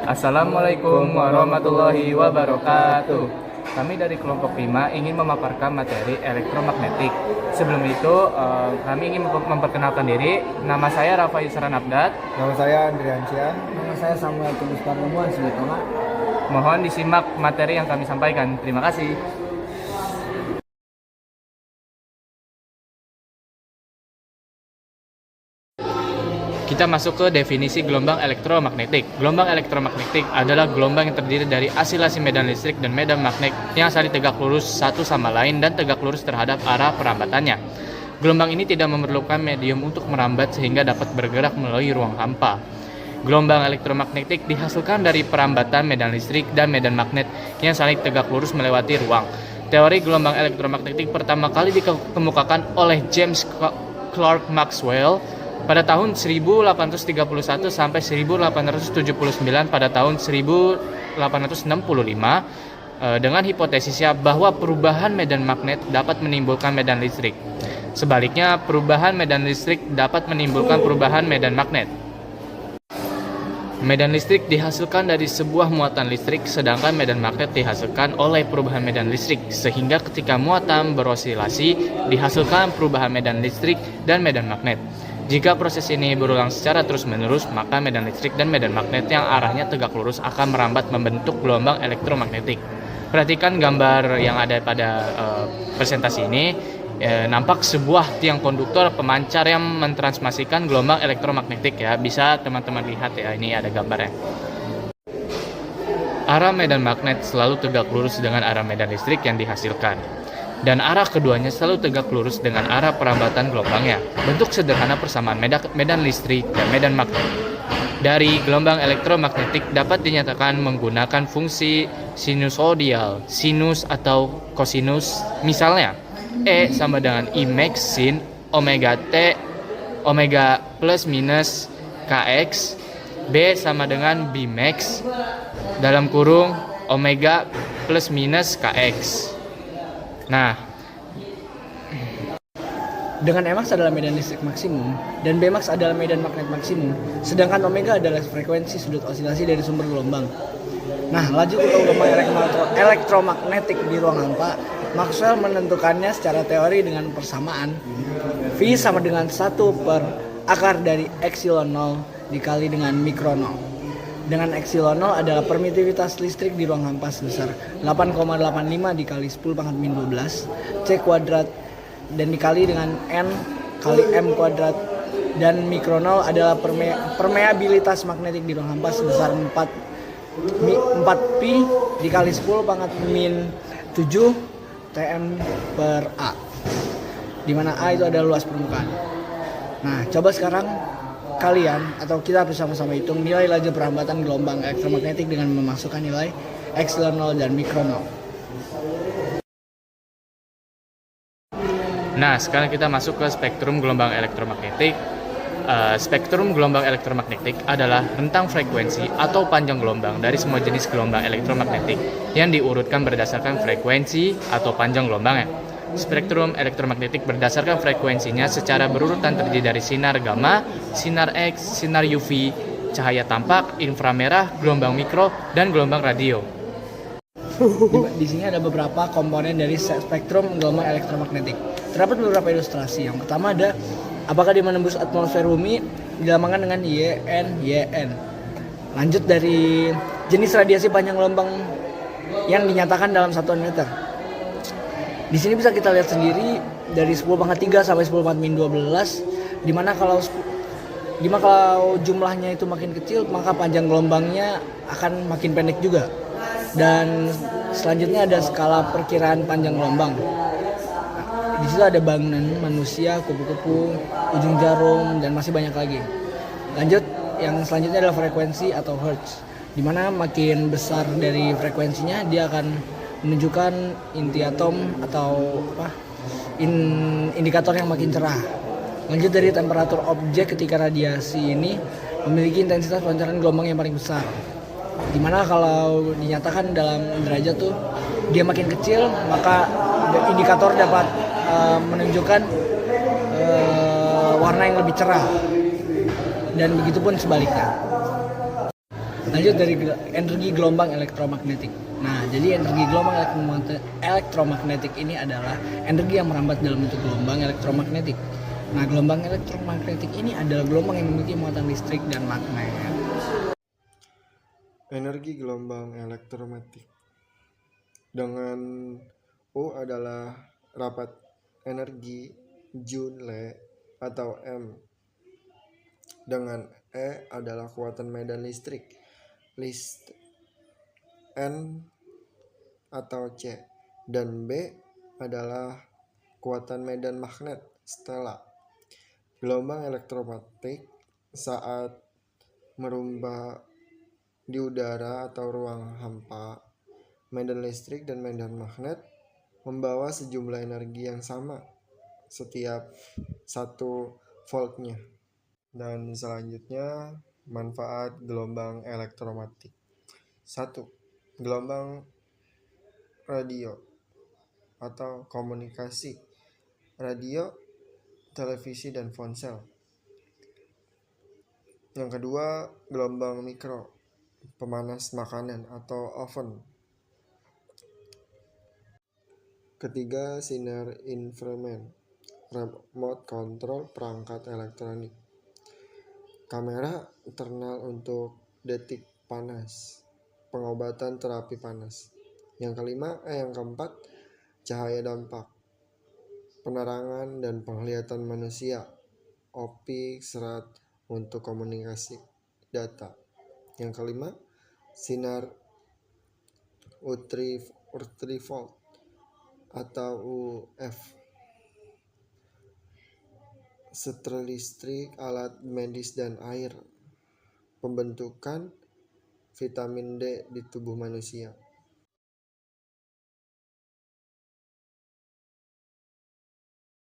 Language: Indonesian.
Assalamualaikum warahmatullahi wabarakatuh. Kami dari kelompok 5 ingin memaparkan materi elektromagnetik. Sebelum itu, kami ingin memperkenalkan diri. Nama saya Rafa Yusran Abdad. Nama saya Andriansyah. Nama saya Samuel Tulus Parlemuan Sibitama. Mohon disimak materi yang kami sampaikan. Terima kasih. Kita masuk ke definisi gelombang elektromagnetik. Gelombang elektromagnetik adalah gelombang yang terdiri dari asilasi medan listrik dan medan magnet yang saling tegak lurus satu sama lain dan tegak lurus terhadap arah perambatannya. Gelombang ini tidak memerlukan medium untuk merambat sehingga dapat bergerak melalui ruang hampa. Gelombang elektromagnetik dihasilkan dari perambatan medan listrik dan medan magnet yang saling tegak lurus melewati ruang. Teori gelombang elektromagnetik pertama kali dikemukakan oleh James Clerk Maxwell pada tahun 1831 sampai 1879. Pada tahun 1865 dengan hipotesisnya bahwa perubahan medan magnet dapat menimbulkan medan listrik. Sebaliknya, perubahan medan listrik dapat menimbulkan perubahan medan magnet. Medan listrik dihasilkan dari sebuah muatan listrik, sedangkan medan magnet dihasilkan oleh perubahan medan listrik, sehingga ketika muatan berosilasi dihasilkan perubahan medan listrik dan medan magnet. Jika proses ini berulang secara terus-menerus, maka medan listrik dan medan magnet yang arahnya tegak lurus akan merambat membentuk gelombang elektromagnetik. Perhatikan gambar yang ada pada presentasi ini. Nampak sebuah tiang konduktor pemancar yang mentransmisikan gelombang elektromagnetik ya. Bisa teman-teman lihat ya, ini ada gambarnya. Arah medan magnet selalu tegak lurus dengan arah medan listrik yang dihasilkan, dan arah keduanya selalu tegak lurus dengan arah perambatan gelombangnya. Bentuk sederhana persamaan medan listrik dan medan magnet dari gelombang elektromagnetik dapat dinyatakan menggunakan fungsi sinusoidal, sinus atau kosinus. Misalnya, E sama dengan I max sin omega T omega plus minus Kx, B sama dengan B max dalam kurung omega plus minus Kx. Nah, Dengan Emax adalah medan listrik maksimum dan Bmax adalah medan magnet maksimum, sedangkan omega adalah frekuensi sudut osilasi dari sumber gelombang. Nah, laju gelombang elektromagnetik di ruang hampa, Maxwell menentukannya secara teori dengan persamaan V sama dengan 1 per akar dari epsilon 0 dikali dengan mikro 0. Dengan epsilon 0 adalah permitivitas listrik di ruang hampa sebesar 8,85 dikali 10 pangkat min 12 C kuadrat dan dikali dengan N kali M kuadrat, dan mikro 0 adalah permeabilitas magnetik di ruang hampa sebesar 4 pi dikali 10 pangkat min 7 Tm per A, di mana A itu adalah luas permukaan. Nah, coba sekarang kalian atau kita bersama-sama hitung nilai laju perambatan gelombang elektromagnetik dengan memasukkan nilai epsilon 0 dan mikro 0. Nah, sekarang kita masuk ke spektrum gelombang elektromagnetik. Spektrum gelombang elektromagnetik adalah rentang frekuensi atau panjang gelombang dari semua jenis gelombang elektromagnetik yang diurutkan berdasarkan frekuensi atau panjang gelombangnya. Spektrum elektromagnetik berdasarkan frekuensinya secara berurutan terdiri dari sinar gamma, sinar X, sinar UV, cahaya tampak, inframerah, gelombang mikro, dan gelombang radio. Di sini ada beberapa komponen dari spektrum gelombang elektromagnetik. Terdapat beberapa ilustrasi. Yang pertama ada apakah dia menembus atmosfer bumi, dilambangkan dengan YN. Lanjut dari jenis radiasi panjang gelombang yang dinyatakan dalam satuan meter. Di sini bisa kita lihat sendiri dari 10 pangkat 3 sampai 10 pangkat min 12, dimana kalau jumlahnya itu makin kecil, maka panjang gelombangnya akan makin pendek juga. Dan selanjutnya ada skala perkiraan panjang gelombang. Di situ ada bangunan manusia, kupu-kupu, ujung jarum, dan masih banyak lagi. Lanjut, yang selanjutnya adalah frekuensi atau hertz, di mana makin besar dari frekuensinya dia akan menunjukkan inti atom atau indikator yang makin cerah. Lanjut dari temperatur objek ketika radiasi ini memiliki intensitas pancaran gelombang yang paling besar, dimana kalau dinyatakan dalam derajat tuh dia makin kecil, maka indikator dapat menunjukkan warna yang lebih cerah, dan begitupun sebaliknya. Lanjut dari energi gelombang elektromagnetik. Nah, jadi energi gelombang elektromagnetik ini adalah energi yang merambat dalam bentuk gelombang elektromagnetik. Nah, gelombang elektromagnetik ini adalah gelombang yang memiliki muatan listrik dan magnet. Energi gelombang elektromagnetik dengan U adalah rapat energi Joule atau M, dengan E adalah kekuatan medan listrik N atau C, dan B adalah kekuatan medan magnet Stella. Gelombang elektromagnetik saat merumbah di udara atau ruang hampa, medan listrik dan medan magnet membawa sejumlah energi yang sama setiap 1 voltnya. Dan selanjutnya, manfaat gelombang elektromagnetik. 1. Gelombang radio atau komunikasi, radio, televisi, dan ponsel. Yang kedua, gelombang mikro, pemanas makanan atau oven. Ketiga, sinar infrared, remote control perangkat elektronik. Kamera internal untuk detik panas, pengobatan terapi panas. Yang keempat, cahaya dampak, penerangan dan penglihatan manusia, optik serat untuk komunikasi data. Yang kelima, sinar ultraviolet atau UV, setrika listrik, alat medis dan air, pembentukan vitamin D di tubuh manusia.